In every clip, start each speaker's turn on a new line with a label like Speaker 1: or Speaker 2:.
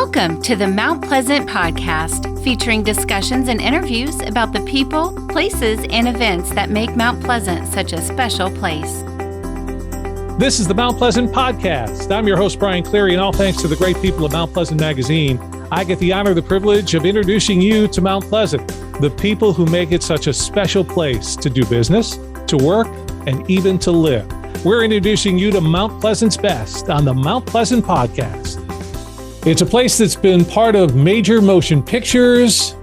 Speaker 1: Welcome to the Mount Pleasant Podcast, featuring discussions and interviews about the people, places, and events that make Mount Pleasant such a special place.
Speaker 2: This is the Mount Pleasant Podcast. I'm your host, Brian Cleary, and all thanks to the great people of Mount Pleasant Magazine, I get the honor, the privilege of introducing you to Mount Pleasant, the people who make it such a special place to do business, to work, and even to live. We're introducing you to Mount Pleasant's best on the Mount Pleasant Podcast. It's a place that's been part of major motion pictures.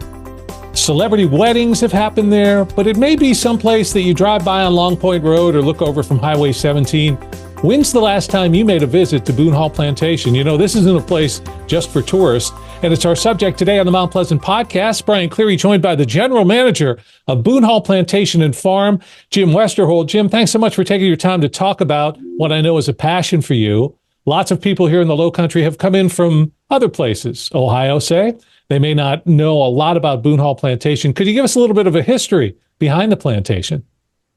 Speaker 2: Celebrity weddings have happened there, but it may be someplace that you drive by on Long Point Road or look over from Highway 17. When's the last time you made a visit to Boone Hall Plantation? You know, this isn't a place just for tourists, and it's our subject today on the Mount Pleasant Podcast. Brian Cleary, joined by the general manager of Boone Hall Plantation and Farm, Jim Westerhold. Jim, thanks so much for taking your time to talk about what I know is a passion for you. Lots of people here in the Lowcountry have come in from other places, Ohio, say. They may not know a lot about Boone Hall Plantation. Could you give us a little bit of a history behind the plantation?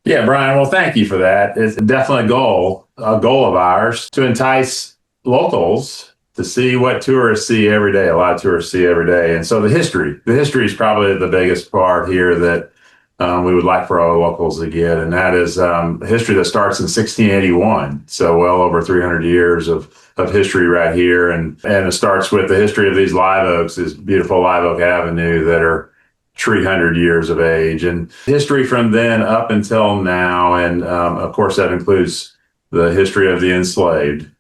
Speaker 3: Yeah, Brian, well, thank you for that. It's definitely a goal of ours to entice locals to see what tourists see every day. A lot of tourists see every day. And so the history is probably the biggest part here that we would like for our locals to get. And that is history that starts in 1681. So well over 300 years of history right here. And it starts with the history of these live oaks, this beautiful Live Oak Avenue that are 300 years of age, and history from then up until now. And of course, that includes the history of the enslaved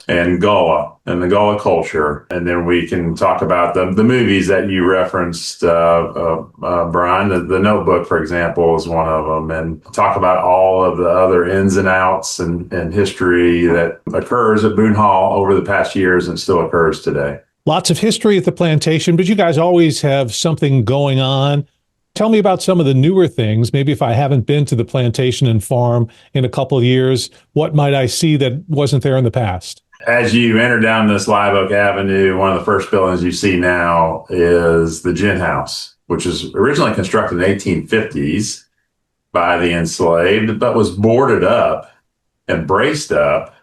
Speaker 3: and Gullah and the Gullah culture. And then we can talk about the movies that you referenced, Brian. The Notebook, for example, is one of them, and talk about all of the other ins and outs and history that occurs at Boone Hall over the past years and still occurs today.
Speaker 2: Lots of history at the plantation, but you guys always have something going on. Tell me about some of the newer things. Maybe if I haven't been to the plantation and farm in a couple of years, what might I see that wasn't there in the past?
Speaker 3: As you enter down this Live Oak Avenue, one of the first buildings you see now is the gin house, which was originally constructed in the 1850s by the enslaved, but was boarded up and braced up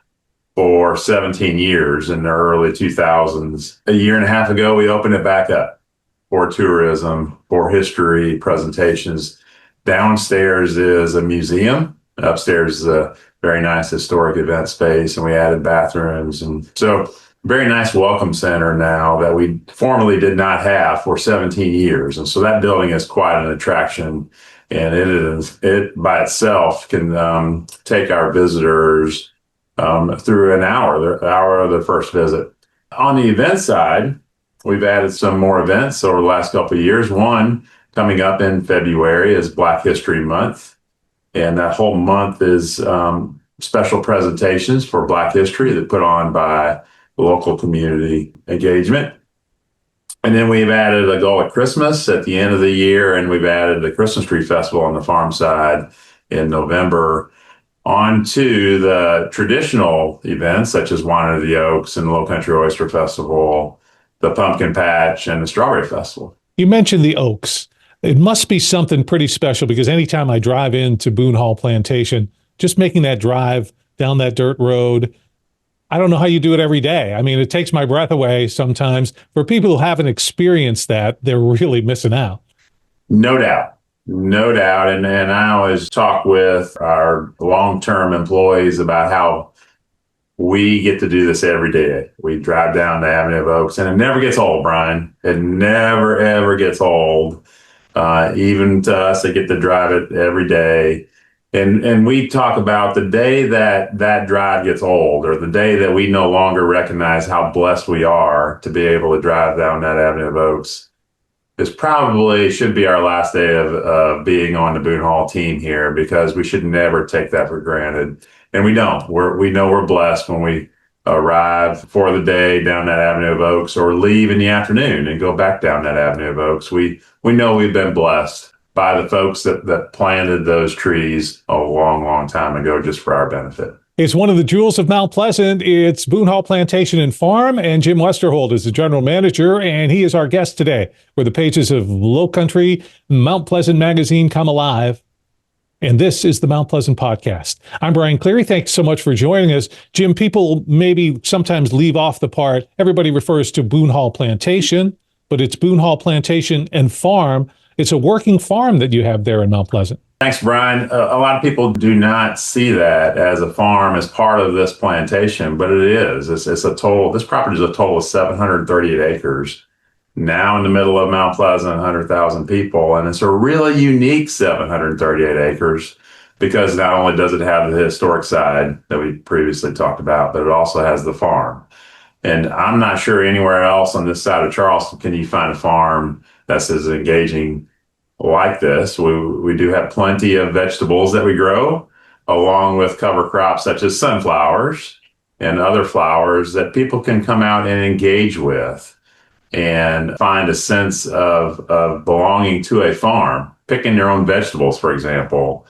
Speaker 3: for 17 years in the early 2000s. A year and a half ago, we opened it back up for tourism, for history presentations. Downstairs is a museum. Upstairs is a very nice historic event space, and we added bathrooms. And so very nice welcome center now that we formerly did not have for 17 years. And so that building is quite an attraction, and it by itself can take our visitors through an hour, the hour of the first visit. On the event side, we've added some more events over the last couple of years. One coming up in February is Black History Month. And that whole month is special presentations for Black history that put on by the local community engagement. And then we've added a Gullah Christmas at the end of the year, and we've added the Christmas tree festival on the farm side in November. On to the traditional events such as Wine of the Oaks and the Lowcountry Oyster Festival, the Pumpkin Patch, and the Strawberry Festival.
Speaker 2: You mentioned the Oaks. It must be something pretty special, because anytime I drive into Boone Hall Plantation, just making that drive down that dirt road, I don't know how you do it every day. I mean, it takes my breath away sometimes. For people who haven't experienced that, they're really missing out.
Speaker 3: No doubt. No doubt. And I always talk with our long-term employees about how we get to do this every day. We drive down the Avenue of Oaks, and it never gets old, Brian. It never, ever gets old. Even to us, they get to drive it every day. And we talk about the day that drive gets old, or the day that we no longer recognize how blessed we are to be able to drive down that Avenue of Oaks. This probably should be our last day of being on the Boone Hall team here, because we should never take that for granted. And we don't. We know we're blessed when we arrive for the day down that Avenue of Oaks, or leave in the afternoon and go back down that Avenue of Oaks. We know we've been blessed by the folks that planted those trees a long, long time ago just for our benefit.
Speaker 2: It's one of the jewels of Mount Pleasant. It's Boone Hall Plantation and Farm, and Jim Westerhold is the general manager, and he is our guest today, where the pages of Lowcountry Mount Pleasant magazine come alive. and this is the Mount Pleasant Podcast. I'm Brian Cleary. Thanks so much for joining us. Jim, people maybe sometimes leave off the part, everybody refers to Boone Hall Plantation, but it's Boone Hall Plantation and Farm. It's a working farm that you have there in Mount Pleasant.
Speaker 3: Thanks, Brian. A lot of people do not see that as a farm as part of this plantation, but it is. It's a total, this property is a total of 738 acres. Now in the middle of Mount Pleasant, 100,000 people, and it's a really unique 738 acres because not only does it have the historic side that we previously talked about, but it also has the farm. And I'm not sure anywhere else on this side of Charleston can you find a farm that's as engaging like this. We do have plenty of vegetables that we grow, along with cover crops such as sunflowers and other flowers that people can come out and engage with and find a sense of belonging to a farm, picking their own vegetables, for example,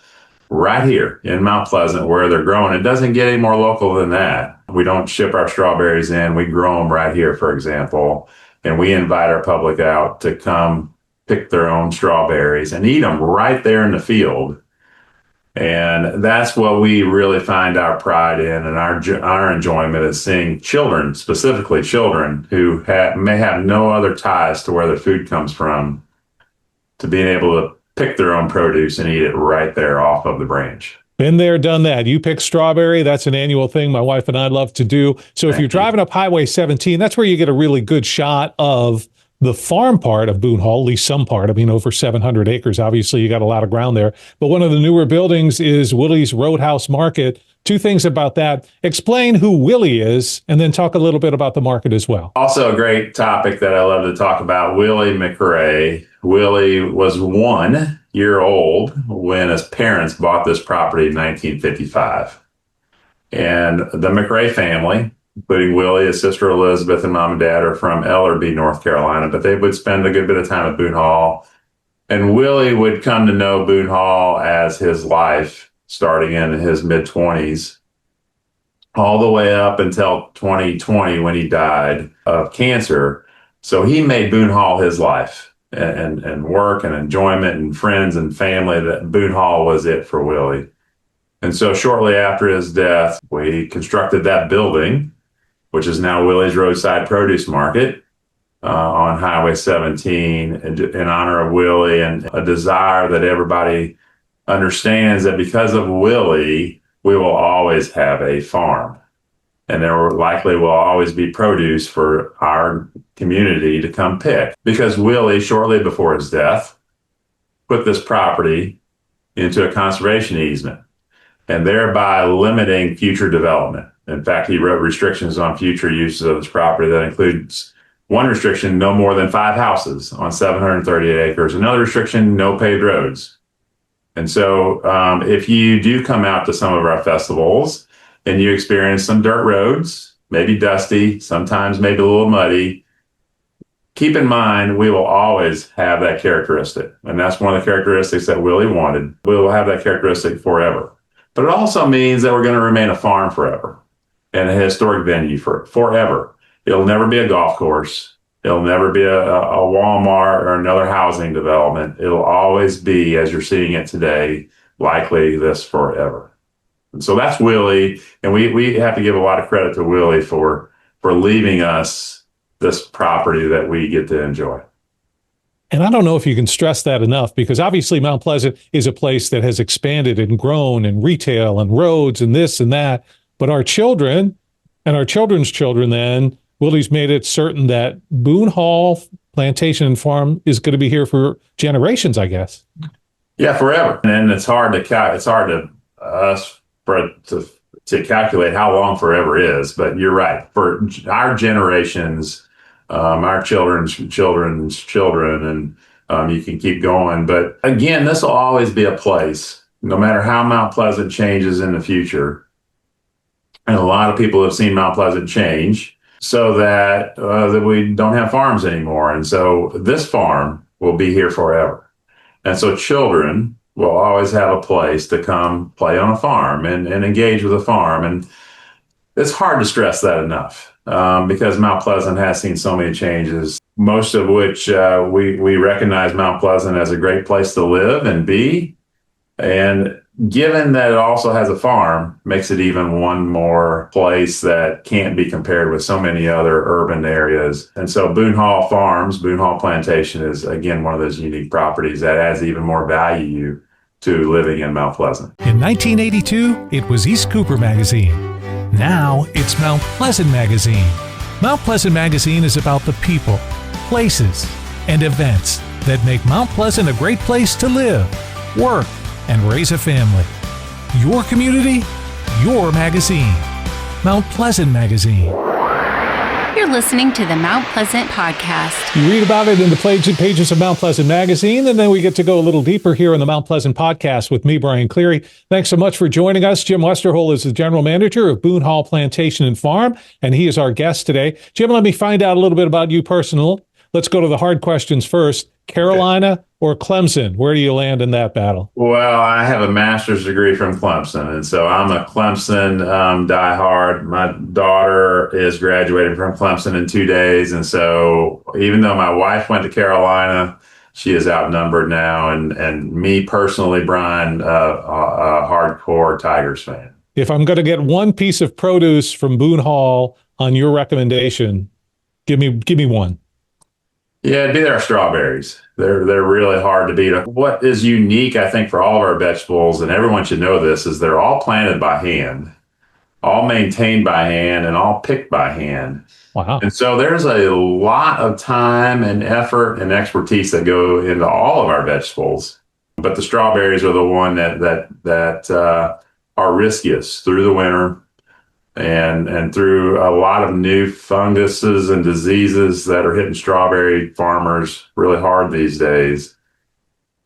Speaker 3: right here in Mount Pleasant where they're growing. It doesn't get any more local than that. We don't ship our strawberries in. We grow them right here, for example, and we invite our public out to come pick their own strawberries and eat them right there in the field. And that's what we really find our pride in, and our enjoyment is seeing children, specifically children who may have no other ties to where their food comes from, to being able to pick their own produce and eat it right there off of the branch.
Speaker 2: Been there, done that. You pick strawberry. That's an annual thing my wife and I love to do. So if you're driving up Highway 17, that's where you get a really good shot of the farm part of Boone Hall, at least some part. I mean, over 700 acres. Obviously, you got a lot of ground there. But one of the newer buildings is Willie's Roadhouse Market. Two things about that. Explain who Willie is, and then talk a little bit about the market as well.
Speaker 3: Also a great topic that I love to talk about, Willie McRae. Willie was 1 year old when his parents bought this property in 1955. And the McCrae family, including Willie, his sister Elizabeth, and mom and dad are from Ellerby, North Carolina, but they would spend a good bit of time at Boone Hall. And Willie would come to know Boone Hall as his life, starting in his mid-20s, all the way up until 2020 when he died of cancer. So he made Boone Hall his life, and work and enjoyment and friends and family. That Boone Hall was it for Willie. And so shortly after his death, we constructed that building, which is now Willie's Roadside Produce Market on Highway 17, in honor of Willie, and a desire that everybody understands that because of Willie, we will always have a farm. And there likely will always be produce for our community to come pick. Because Willie, shortly before his death, put this property into a conservation easement, and thereby limiting future development. In fact, he wrote restrictions on future uses of this property that includes one restriction, no more than 5 houses on 738 acres. Another restriction, no paved roads. And so if you do come out to some of our festivals and you experience some dirt roads, maybe dusty, sometimes maybe a little muddy, keep in mind, we will always have that characteristic. And that's one of the characteristics that Willie wanted. We will have that characteristic forever. But it also means that we're going to remain a farm forever and a historic venue forever. It'll never be a golf course. It'll never be a Walmart or another housing development. It'll always be, as you're seeing it today, likely this forever. And so that's Willie. And we have to give a lot of credit to Willie for leaving us this property that we get to enjoy.
Speaker 2: And I don't know if you can stress that enough, because obviously Mount Pleasant is a place that has expanded and grown in retail and roads and this and that. But our children and our children's children, then, Willie's made it certain that Boone Hall Plantation and Farm is going to be here for generations, I guess.
Speaker 3: Yeah, forever. And it's hard to calculate how long forever is. But you're right. For our generations, our children's children, and you can keep going. But again, this will always be a place, no matter how Mount Pleasant changes in the future. And a lot of people have seen Mount Pleasant change so that we don't have farms anymore. And so this farm will be here forever. And so children will always have a place to come play on a farm and engage with a farm. And it's hard to stress that enough because Mount Pleasant has seen so many changes, most of which we recognize Mount Pleasant as a great place to live and be. And given that it also has a farm, makes it even one more place that can't be compared with so many other urban areas. And so Boone Hall Farms, Boone Hall Plantation is, again, one of those unique properties that adds even more value to living in Mount Pleasant.
Speaker 2: In 1982, it was East Cooper Magazine. Now it's Mount Pleasant Magazine. Mount Pleasant Magazine is about the people, places, and events that make Mount Pleasant a great place to live, work, and raise a family. Your community, your magazine. Mount Pleasant Magazine.
Speaker 1: You're listening to the Mount Pleasant Podcast.
Speaker 2: You read about it in the pages of Mount Pleasant Magazine, and then we get to go a little deeper here in the Mount Pleasant Podcast with me, Brian Cleary. Thanks so much for joining us. Jim Westerhold is the general manager of Boone Hall Plantation and Farm, and he is our guest today. Jim, let me find out a little bit about you personal. Let's go to the hard questions first. Carolina or Clemson? Where do you land in that battle?
Speaker 3: Well, I have a master's degree from Clemson, and so I'm a Clemson diehard. My daughter is graduating from Clemson in 2 days, and so even though my wife went to Carolina, she is outnumbered now. And me personally, Brian, a hardcore Tigers fan.
Speaker 2: If I'm going to get one piece of produce from Boone Hall on your recommendation, give me one.
Speaker 3: Yeah, it'd be our strawberries. They're really hard to beat. What is unique, I think, for all of our vegetables, and everyone should know this, is they're all planted by hand, all maintained by hand, and all picked by hand.
Speaker 2: Wow. And
Speaker 3: so there's a lot of time and effort and expertise that go into all of our vegetables. But the strawberries are the one that are riskiest through the winter. And through a lot of new funguses and diseases that are hitting strawberry farmers really hard these days.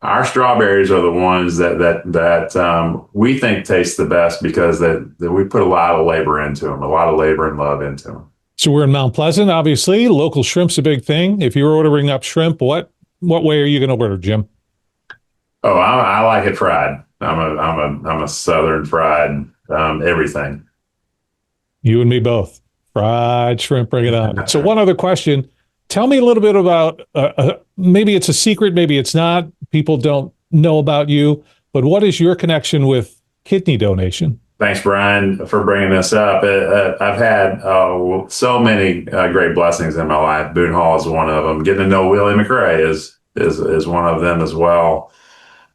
Speaker 3: Our strawberries are the ones that we think taste the best because that we put a lot of labor into them, a lot of labor and love into them.
Speaker 2: So we're in Mount Pleasant, obviously. Local shrimp's a big thing. If you're ordering up shrimp, what way are you going to order, Jim?
Speaker 3: Oh, I like it fried. I'm a Southern fried everything.
Speaker 2: You and me both. Fried shrimp, bring it on. So one other question. Tell me a little bit about, maybe it's a secret, maybe it's not. People don't know about you, but what is your connection with kidney donation?
Speaker 3: Thanks, Brian, for bringing this up. I've had so many great blessings in my life. Boone Hall is one of them. Getting to know Willie McRae is one of them as well.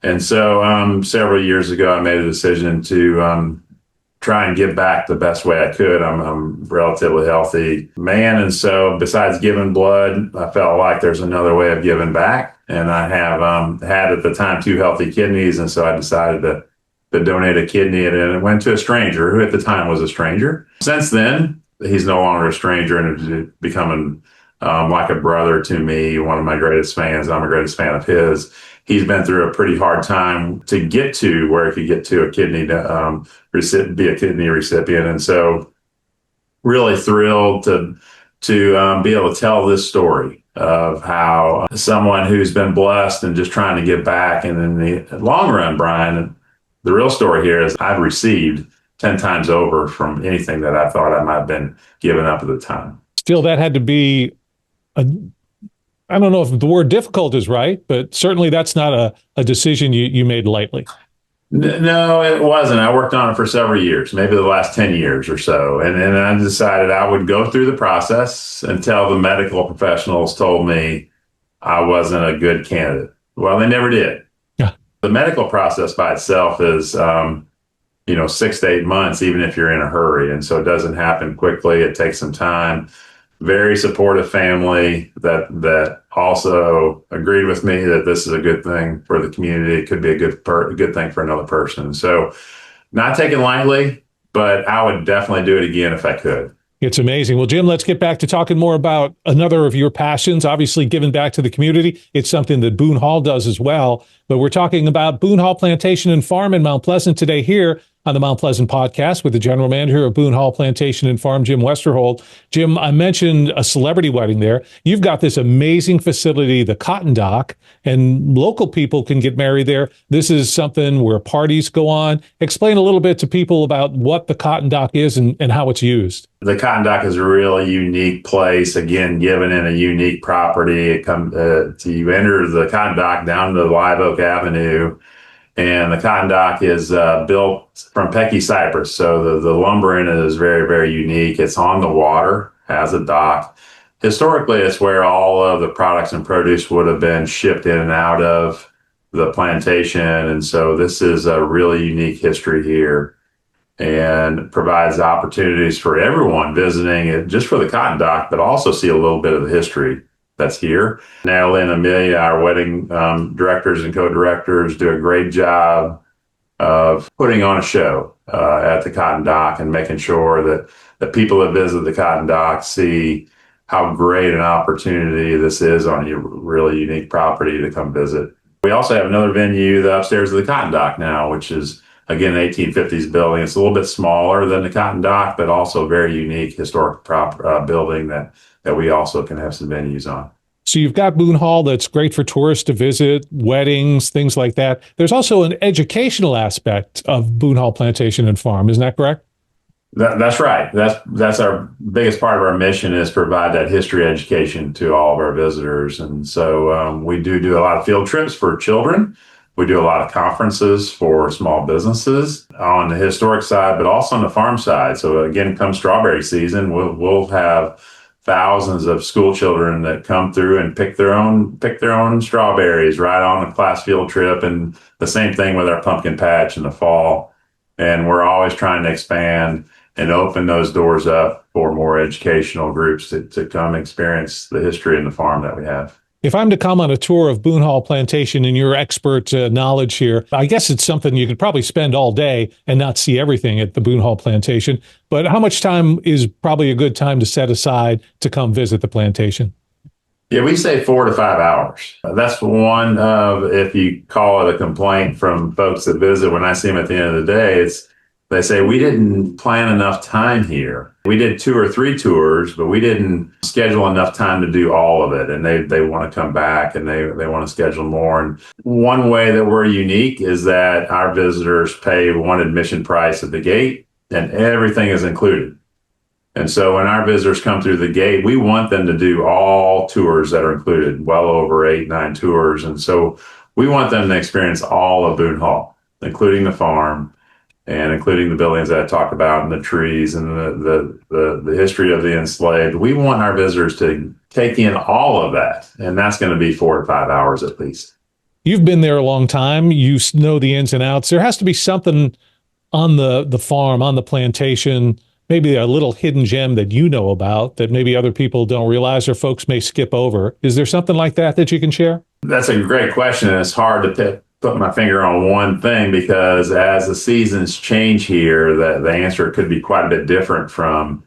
Speaker 3: And so several years ago, I made a decision to try and give back the best way I could. I'm a relatively healthy man. And so besides giving blood, I felt like there's another way of giving back. And I have had at the time 2 healthy kidneys. And so I decided to donate a kidney, and it went to a stranger who at the time was a stranger. Since then, he's no longer a stranger and is becoming like a brother to me, one of my greatest fans. I'm a greatest fan of his. He's been through a pretty hard time to get to where he could get to a kidney, be a kidney recipient. And so really thrilled to be able to tell this story of how someone who's been blessed and just trying to give back. And in the long run, Brian, the real story here is I've received 10 times over from anything that I thought I might have been giving up at the time.
Speaker 2: Still, that had to be I don't know if the word difficult is right, but certainly that's not a decision you made lightly.
Speaker 3: No, it wasn't. I worked on it for several years, maybe the last 10 years or so. And then I decided I would go through the process until the medical professionals told me I wasn't a good candidate. Well, they never did. Yeah. The medical process by itself is, 6 to 8 months, even if you're in a hurry. And so it doesn't happen quickly. It takes some time. Very supportive family that also agreed with me that this is a good thing for the community. It could be a good thing for another person. So not taken lightly, but I would definitely do it again if I could.
Speaker 2: It's amazing. Well, Jim, let's get back to talking more about another of your passions, obviously giving back to the community. It's something that Boone Hall does as well. But we're talking about Boone Hall Plantation and Farm in Mount Pleasant today here on the Mount Pleasant Podcast with the general manager of Boone Hall Plantation and Farm, Jim Westerhold. Jim, I mentioned a celebrity wedding there. You've got this amazing facility, the Cotton Dock, and local people can get married there. This is something where parties go on. Explain a little bit to people about what the Cotton Dock is and how it's used.
Speaker 3: The Cotton Dock is a really unique place, again, given in a unique property. You enter the Cotton Dock down to Live Oak Avenue, And the cotton dock is built from Pecky cypress. So the lumber in it is very, very unique. It's on the water, has a dock. Historically, it's where all of the products and produce would have been shipped in and out of the plantation. And so this is a really unique history here and provides opportunities for everyone visiting it just for the cotton dock, but also see a little bit of the history that's here. Natalie and Amelia, our wedding directors and co-directors, do a great job of putting on a show at the cotton dock and making sure that the people that visit the cotton dock see how great an opportunity this is on a really unique property to come visit. We also have another venue, the upstairs of the cotton dock now, which is, again, an 1850s building. It's a little bit smaller than the cotton dock, but also a very unique historic building that we also can have some venues on.
Speaker 2: So you've got Boone Hall that's great for tourists to visit, weddings, things like that. There's also an educational aspect of Boone Hall Plantation and Farm. Isn't that correct?
Speaker 3: That's right. That's our biggest part of our mission, is provide that history education to all of our visitors. And so we do a lot of field trips for children. We do a lot of conferences for small businesses on the historic side, but also on the farm side. So again, come strawberry season, we'll have thousands of school children that come through and pick their own strawberries right on a class field trip. And the same thing with our pumpkin patch in the fall. And we're always trying to expand and open those doors up for more educational groups to come experience the history and the farm that we have.
Speaker 2: If I'm to come on a tour of Boone Hall Plantation in your expert knowledge here, I guess it's something you could probably spend all day and not see everything at the Boone Hall Plantation. But how much time is probably a good time to set aside to come visit the plantation?
Speaker 3: Yeah, we say 4 to 5 hours. That's one of, if you call it a complaint from folks that visit, when I see them at the end of the day, they say, we didn't plan enough time here. We did 2 or 3 tours, but we didn't schedule enough time to do all of it. And they want to come back and they want to schedule more. And one way that we're unique is that our visitors pay one admission price at the gate and everything is included. And so when our visitors come through the gate, we want them to do all tours that are included, well over 8, 9 tours. And so we want them to experience all of Boone Hall, including the farm, and including the buildings that I talked about and the trees and the history of the enslaved. We want our visitors to take in all of that. And that's going to be 4 to 5 hours at least.
Speaker 2: You've been there a long time. You know the ins and outs. There has to be something on the farm, on the plantation, maybe a little hidden gem that you know about that maybe other people don't realize or folks may skip over. Is there something like that you can share?
Speaker 3: That's a great question. And it's hard to put my finger on one thing, because as the seasons change here, the answer could be quite a bit different from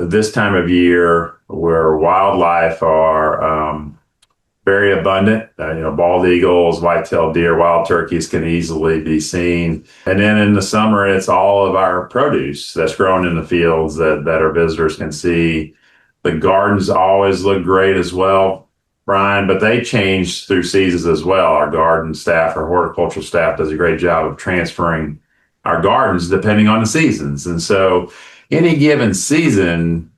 Speaker 3: this time of year, where wildlife are very abundant. Bald eagles, white-tailed deer, wild turkeys can easily be seen. And then in the summer, it's all of our produce that's grown in the fields that our visitors can see. The gardens always look great as well, Brian, but they change through seasons as well. Our garden staff, our horticultural staff does a great job of transferring our gardens depending on the seasons. And so any given season,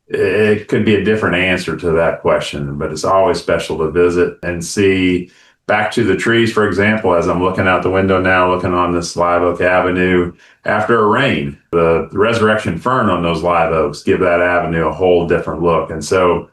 Speaker 3: it could be a different answer to that question, but it's always special to visit and see. Back to the trees, for example, as I'm looking out the window now, looking on this live oak avenue, after a rain, the resurrection fern on those live oaks give that avenue a whole different look. And so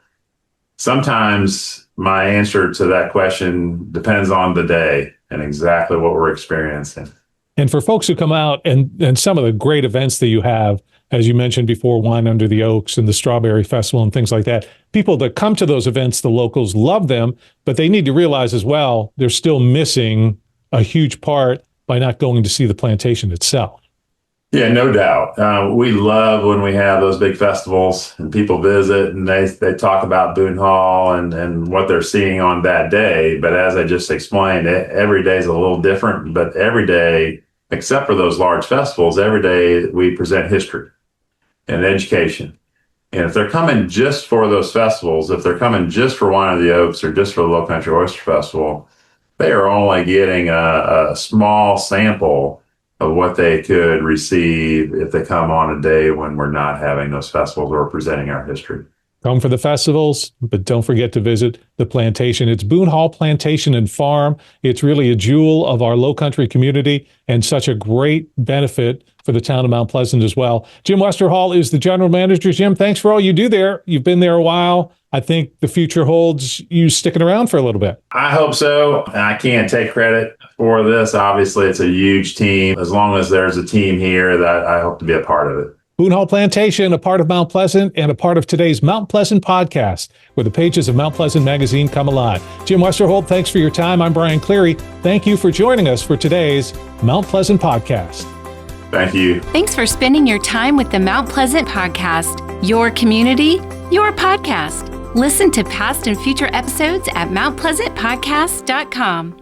Speaker 3: sometimes my answer to that question depends on the day and exactly what we're experiencing.
Speaker 2: And for folks who come out and some of the great events that you have, as you mentioned before, Wine Under the Oaks and the Strawberry Festival and things like that, people that come to those events, the locals love them, but they need to realize as well, they're still missing a huge part by not going to see the plantation itself.
Speaker 3: Yeah, no doubt. We love when we have those big festivals and people visit and they talk about Boone Hall and what they're seeing on that day. But as I just explained, every day is a little different, but every day, except for those large festivals, every day we present history and education. And if they're coming just for those festivals, if they're coming just for Wine of the Oaks or just for the Lowcountry Oyster Festival, they are only getting a small sample of what they could receive if they come on a day when we're not having those festivals or presenting our history.
Speaker 2: Come for the festivals, but don't forget to visit the Plantation. It's Boone Hall Plantation and Farm. It's really a jewel of our Lowcountry community and such a great benefit for the town of Mount Pleasant as well. Jim Westerhold is the general manager. Jim, thanks for all you do there. You've been there a while. I think the future holds you sticking around for a little bit.
Speaker 3: I hope so. I can't take credit for this. Obviously, it's a huge team. As long as there's a team here, that I hope to be a part of it.
Speaker 2: Boone Hall Plantation, a part of Mount Pleasant and a part of today's Mount Pleasant podcast, where the pages of Mount Pleasant magazine come alive. Jim Westerhold, thanks for your time. I'm Brian Cleary. Thank you for joining us for today's Mount Pleasant podcast.
Speaker 3: Thank you.
Speaker 1: Thanks for spending your time with the Mount Pleasant podcast, your community, your podcast. Listen to past and future episodes at mountpleasantpodcast.com.